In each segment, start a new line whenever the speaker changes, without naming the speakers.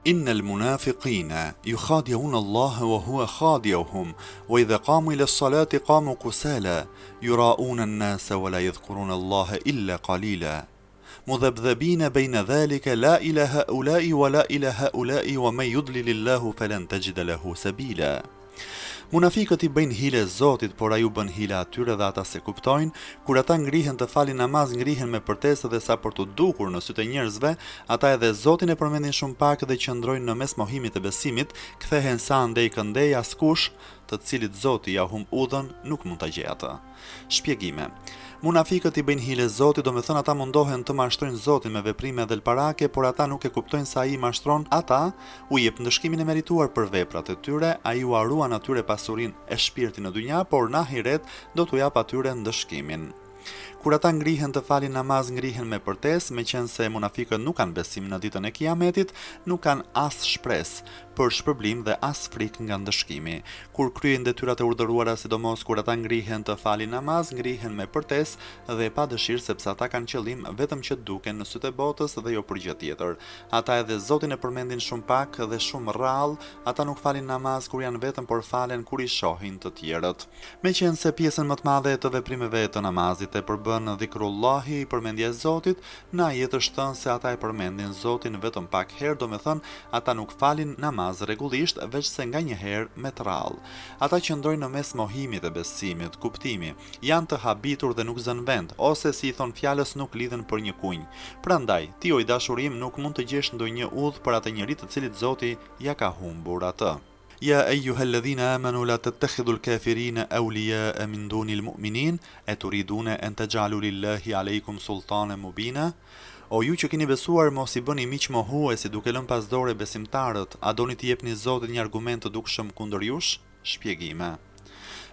إن المنافقين يخادعون الله وهو خادعهم وإذا قاموا إلى الصلاة قاموا كسالى يراءون الناس ولا يذكرون الله إلا قليلا مذبذبين بين ذلك لا إلى هؤلاء ولا إلى هؤلاء ومن يضلل الله فلن تجد له سبيلا. Munafikët i bëjnë hile Zotit, por ai u bën hile atyre dhe ata se kuptojnë, kur ata ngrihen të falin namaz, ngrihen me përtesë dhe sa për të dukur në sytë e njerëzve, ata edhe Zotin e përmendin shumë pak dhe qëndrojnë në mes mohimit të besimit, kthehen sa ndej këndej askush, të cilit Zoti ja humb udhën, nuk mund ta gjejë atë. Shpjegime. Munafikët i bëjnë hile Zotit, do me thënë ata mundohen të mashtrojnë Zotin me veprime dhelparake, por ata nuk e kuptojnë se ai mashtron ata, u jep ndëshkimin e merituar për veprat e tyre, ai u haruan atyre pasurinë e shpirtit në dynja, por në ahiret do t'u jap atyre ndëshkimin. Kur ata ngrihen të falin namaz, ngrihen me përtesë, meqense munafikët nuk kanë besim në ditën e Kiametit, nuk kanë as shpresë për shpërblim dhe as frikë nga ndëshkimi. Kur kryejnë detyrat e urdhëruara, sidomos kur ata ngrihen të falin namaz, ngrihen me përtesë dhe pa dëshirë, sepse ata kanë qëllim vetëm që duken në sytë e botës dhe jo për gjë tjetër. Ata edhe Zotin e përmendin shumë pak dhe shumë rrallë, ata nuk falin namaz kur janë vetëm, por falen kur i shohin të tjerët. Meqense pjesën më të madhe të veprimeve të namazit e përbën dhikrullahi, përmendja e Zotit, në ajet është thënë se ata e përmendin Zotin vetëm pak herë, do me thënë ata nuk falin namaz rregullisht, veç se nga një herë me të rrallë. Ata qëndrojnë në mes mohimit e besimit, kuptimi, janë të habitur dhe nuk zënë vend, ose si i thon fjalës nuk lidhen për një kunj. Prandaj, ti o i dashurim nuk mund të gjesh ndonjë udhë për atë njerit të cilit Zoti ja ka humbur atë. Ja eyyuhalladhina amanu la tattakhidhul kafirina awliya'a min dunil mu'minin aturiduna an taj'alu lillahi alaykum sultanan mubina. O ju që keni besuar, mos i bëni miq mohuesi duke lënë pas dore besimtarët, a doni t'i jepni Zotit një argument të dukshëm kundër jush? Shpjegime.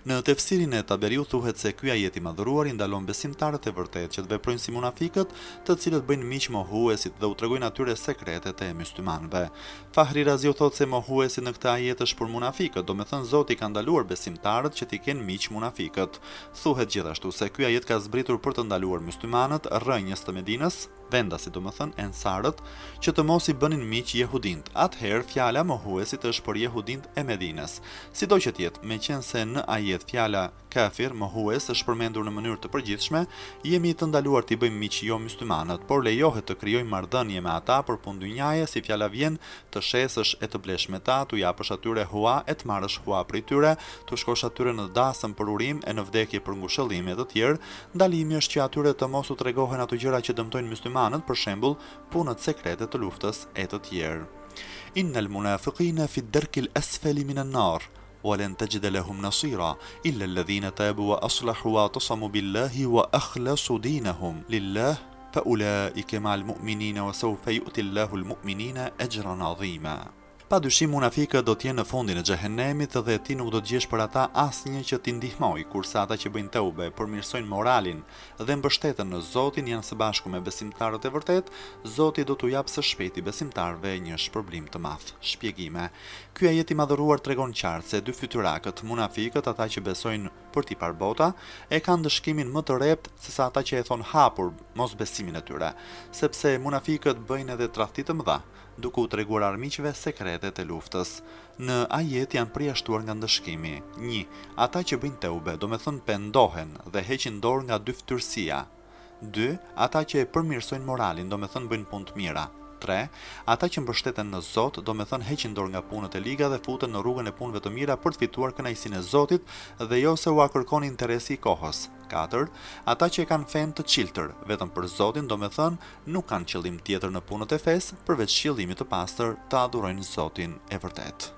Në tefsirin e Taberiut thuhet se ky ajet i madhëruar i ndalon besimtarët e vërtet që të veprojnë si munafikët, të cilët bëjnë miq mohuesit dhe u tregojnë atyre sekretet e myslimanëve. Fahri Raziu thotë se mohuesi në këtë ajet është për munafikët, do me thënë Zoti ka ndaluar besimtarët që t'i kenë miq munafikët. Thuhet gjithashtu se ky ajet ka zbritur për të ndaluar myslimanët, rrënjës të Medinës, vendasi do më thënë ensarët, që të mos i bënin miq jehudint. Atëherë fjala mohuesit është për jehudint e Medinës. Sido që tjetë, meqense në ajet fjala kafir, mohues, është përmendur në mënyrë të përgjithshme, jemi të ndaluar t'i bëjmë miq jo muslimanët, por lejohet të krijojmë marrëdhënie me ata për punë dynjaje, si fjala vjen, të shesësh e të blesh me ta, t'u japësh atyre hua e të marrësh hua prej tyre, t'u shkosh atyre në dasëm për urim e në vdekje për ngushëllim e të tjerë. Ndalimi është që atyre të mos u tregohen ato gjëra që dëmtojnë muslimanët, për shembull, punët sekrete të luftës e të tjerë. Innal munafiqina fi ad-darkil asfali minan nar. ولن تجد لهم نصيرا إلا الذين تابوا وأصلحوا واعتصموا بالله وأخلصوا دينهم لله فأولئك مع المؤمنين وسوف يؤتي الله المؤمنين أجرا عظيما. Pa dyshim munafikët do t'jenë në fundin e xhehenemit dhe ti nuk do t'gjesh për ata asnjë që t'i ndihmoj, kurse ata që bëjnë teube, përmirësojnë moralin dhe mbështeten në Zotin, janë së bashku me besimtarët e vërtet, Zoti do t'u japë së shpejti besimtarëve një shpërblim të madh. Shpjegime. Ky ajet i madhëruar tregon qartë se dy fytyrakët, munafikët, ata që besojnë për t'i par bota, e kanë dëshkimin më të rrept se sa ata që e thon hapur mos besimin e tyre, sepse munafikët bëjnë edhe tradhti të mëdha, duke u treguar armiqve sekretet e luftës. Në ajet janë përjashtuar nga ndëshkimi. 1. Ata që bëjnë teube, do me thënë pendohen dhe heqin dorë nga dy fytyrësia. 2. Ata që e përmirësojnë moralin, do me thënë bëjnë punë të mira. 3. Ata që mbështeten në Zot, do me thënë heqin dorë nga punët e liga dhe futen në rrugën e punëve të mira për të fituar kënaqësinë e Zotit dhe jo se u kërkon interesi i kohës. 4. Ata që e kanë fen të çiltër, vetëm për Zotin, do me thënë nuk kanë qëllim tjetër në punët e fesë përveç qëllimit të pastër të adhurojnë Zotin e vërtet.